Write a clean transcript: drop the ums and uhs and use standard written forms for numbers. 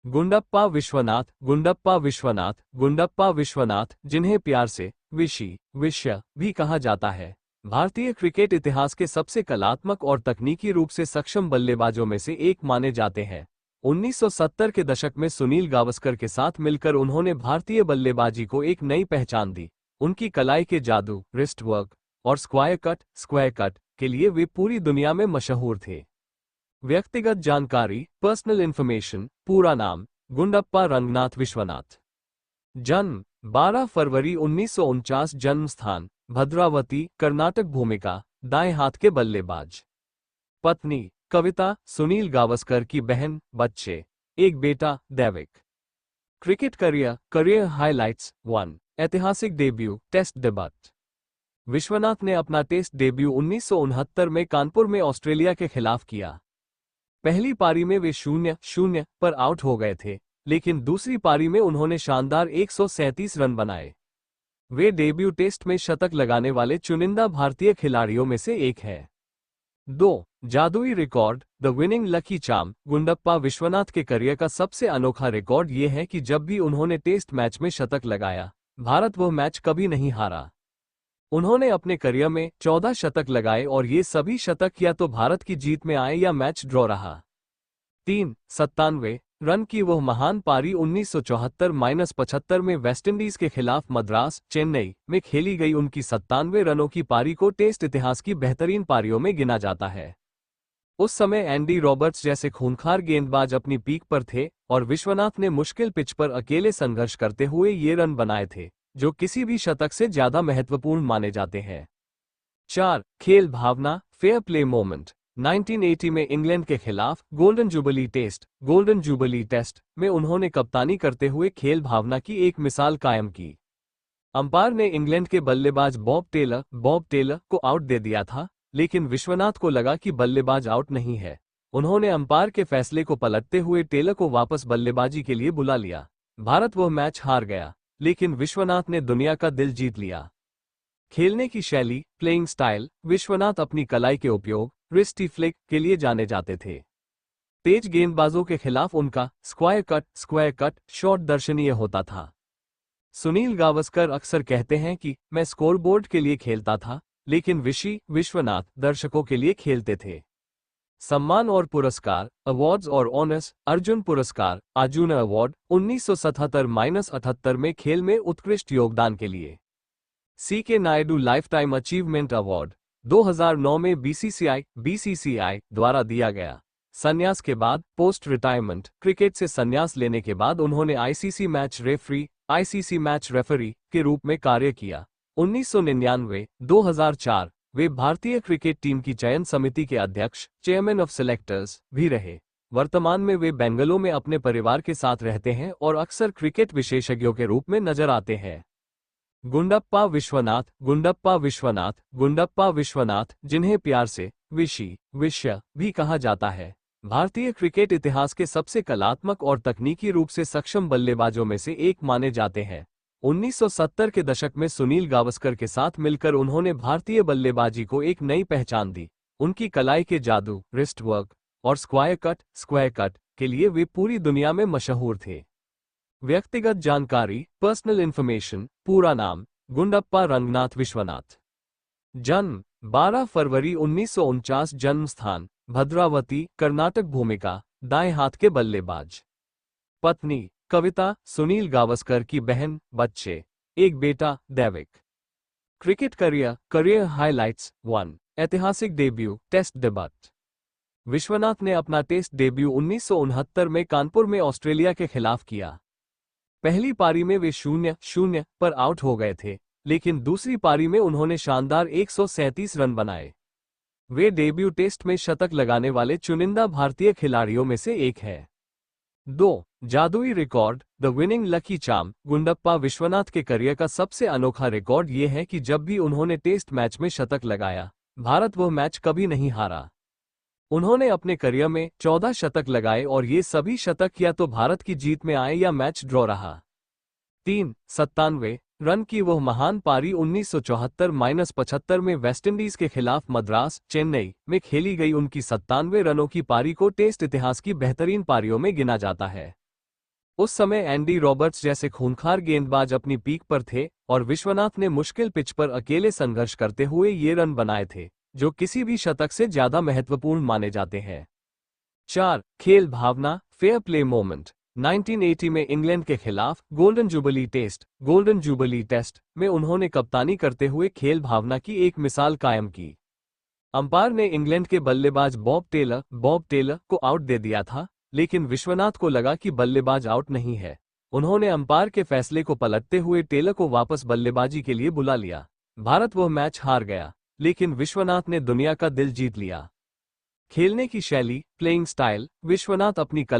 गुंडप्पा विश्वनाथ, गुंडप्पा विश्वनाथ, गुंडप्पा विश्वनाथ, जिन्हें प्यार से विशी, विश्य भी कहा जाता है, भारतीय क्रिकेट इतिहास के सबसे कलात्मक और तकनीकी रूप से सक्षम बल्लेबाजों में से एक माने जाते हैं। 1970 के दशक में सुनील गावस्कर के साथ मिलकर उन्होंने भारतीय बल्लेबाजी को एक नई पहचान दी। उनकी कलाई के जादू, रिस्ट वर्क और स्क्वायर कट के लिए वे पूरी दुनिया में मशहूर थे। व्यक्तिगत जानकारी, पर्सनल इंफॉर्मेशन। पूरा नाम गुंडप्पा रंगनाथ विश्वनाथ। जन्म 12 फरवरी 1949। जन्म स्थान भद्रावती, कर्नाटक। भूमिका दाएं हाथ के बल्लेबाज। पत्नी कविता, सुनील गावस्कर की बहन। बच्चे एक बेटा दैविक। Cricket career highlights 1। ऐतिहासिक डेब्यू, टेस्ट डेब्यू। विश्वनाथ ने अपना टेस्ट डेब्यू 1969 में कानपुर में ऑस्ट्रेलिया के खिलाफ किया। पहली पारी में वे 0-0 पर आउट हो गए थे, लेकिन दूसरी पारी में उन्होंने शानदार 137 रन बनाए। वे डेब्यू टेस्ट में शतक लगाने वाले चुनिंदा भारतीय खिलाड़ियों में से एक है। 2। जादुई record, the winning lucky charm. Gundappa Vishwanath के करियर का सबसे अनोखा रिकॉर्ड ये है कि जब भी उन्होंने टेस्ट मैच में शतक लगाया, भारत वह मैच कभी नहीं हारा। उन्होंने अपने करियर में 14 शतक लगाए और ये सभी शतक या तो भारत की जीत में आए या मैच ड्रॉ रहा। 3। 97 रन की वह महान पारी 1974-75 में वेस्टइंडीज के खिलाफ मद्रास, चेन्नई में खेली गई उनकी 97 रनों की पारी को टेस्ट इतिहास की बेहतरीन पारियों में गिना जाता है। उस समय एंडी रॉबर्ट्स जैसे खूंखार गेंदबाज अपनी पीक पर थे और विश्वनाथ ने मुश्किल पिच पर अकेले संघर्ष करते हुए ये रन बनाए थे, जो किसी भी शतक से ज्यादा महत्वपूर्ण माने जाते हैं। 4। खेल भावना, फेयर प्ले मोमेंट। 1980 में इंग्लैंड के खिलाफ गोल्डन जुबली टेस्ट में उन्होंने कप्तानी करते हुए खेल भावना की एक मिसाल कायम की। अंपायर ने इंग्लैंड के बल्लेबाज बॉब टेलर को आउट दे दिया था, लेकिन विश्वनाथ को लगा कि बल्लेबाज आउट नहीं है। उन्होंने अंपायर के फैसले को पलटते हुए टेलर को वापस बल्लेबाजी के लिए बुला लिया। भारत वह मैच हार गया, लेकिन विश्वनाथ ने दुनिया का दिल जीत लिया। खेलने की शैली, प्लेइंग स्टाइल। विश्वनाथ अपनी कलाई के उपयोग, रिस्टी फ्लिक के लिए जाने जाते थे। तेज गेंदबाजों के खिलाफ उनका स्क्वायर कट शॉट दर्शनीय होता था। सुनील गावस्कर अक्सर कहते हैं कि मैं स्कोरबोर्ड के लिए खेलता था, लेकिन विश्वनाथ दर्शकों के लिए खेलते थे। सम्मान और पुरस्कार, अवार्ड्स और ऑनर्स। अर्जुन पुरस्कार, अर्जुन अवार्ड 1977-78 में खेल में उत्कृष्ट योगदान के लिए। CK Naidu lifetime achievement award 2009 में बीसीसीआई द्वारा दिया गया। संन्यास के बाद, पोस्ट रिटायरमेंट क्रिकेट से संन्यास लेने के बाद उन्होंने आईसीसी मैच रेफरी के रूप में कार्य किया। 1999-2004 वे भारतीय क्रिकेट टीम की चयन समिति के अध्यक्ष, चेयरमैन ऑफ सिलेक्टर्स भी रहे। वर्तमान में वे बेंगलुरु में अपने परिवार के साथ रहते हैं और अक्सर क्रिकेट विशेषज्ञों के रूप में नजर आते हैं। गुंडप्पा विश्वनाथ, जिन्हें प्यार से विश्य भी कहा जाता है, भारतीय क्रिकेट इतिहास के सबसे कलात्मक और तकनीकी रूप से सक्षम बल्लेबाजों में से एक माने जाते हैं। 1970 के दशक में सुनील गावस्कर के साथ मिलकर उन्होंने भारतीय बल्लेबाजी को एक नई पहचान दी। उनकी कलाई के जादू, रिस्ट वर्क और स्क्वायर कट के लिए वे पूरी दुनिया में मशहूर थे। व्यक्तिगत जानकारी, पर्सनल इंफॉर्मेशन। पूरा नाम गुंडप्पा रंगनाथ विश्वनाथ। जन्म 12 फरवरी 1949। जन्म स्थान भद्रावती, कर्नाटक। भूमिका दाएं हाथ के बल्लेबाज। पत्नी कविता, सुनील गावस्कर की बहन। बच्चे एक बेटा दैविक। Cricket career highlights 1। ऐतिहासिक डेब्यू, टेस्ट डेब्यू। विश्वनाथ ने अपना टेस्ट डेब्यू 1969 में कानपुर में ऑस्ट्रेलिया के खिलाफ किया। पहली पारी में वे 0-0 पर आउट हो गए थे, लेकिन दूसरी पारी में उन्होंने शानदार 137 रन बनाए। वे डेब्यू टेस्ट में शतक लगाने वाले चुनिंदा भारतीय खिलाड़ियों में से एक है। 2। जादुई record, the winning lucky charm. Gundappa Vishwanath के करियर का सबसे अनोखा रिकॉर्ड ये है कि जब भी उन्होंने टेस्ट मैच में शतक लगाया, भारत वह मैच कभी नहीं हारा। उन्होंने अपने करियर में 14 शतक लगाए और ये सभी शतक या तो भारत की जीत में आए या मैच ड्रॉ रहा। 3। 97 रन की वह महान पारी 1974-75 में वेस्टइंडीज के खिलाफ मद्रास, चेन्नई में खेली गई उनकी 97 रनों की पारी को टेस्ट इतिहास की बेहतरीन पारियों में गिना जाता है। उस समय एंडी रॉबर्ट्स जैसे खूंखार गेंदबाज अपनी पीक पर थे और विश्वनाथ ने मुश्किल पिच पर अकेले संघर्ष करते हुए ये रन बनाए थे, जो किसी भी शतक से ज्यादा महत्वपूर्ण माने जाते हैं। 4. खेल भावना, फेयर प्ले मोमेंट। 1980 में इंग्लैंड के खिलाफ गोल्डन जुबली टेस्ट में उन्होंने कप्तानी करते हुए खेल भावना की एक मिसाल कायम की। अंपायर ने इंग्लैंड के बल्लेबाज बॉब टेलर को आउट दे दिया था, लेकिन विश्वनाथ को लगा कि बल्लेबाज आउट नहीं है। उन्होंने अंपायर के फैसले को पलटते हुए टेलर को वापस बल्लेबाजी के लिए बुला लिया। भारत वह मैच हार गया, लेकिन विश्वनाथ ने दुनिया का दिल जीत लिया। खेलने की शैली, प्लेइंग स्टाइल। विश्वनाथ अपनी कला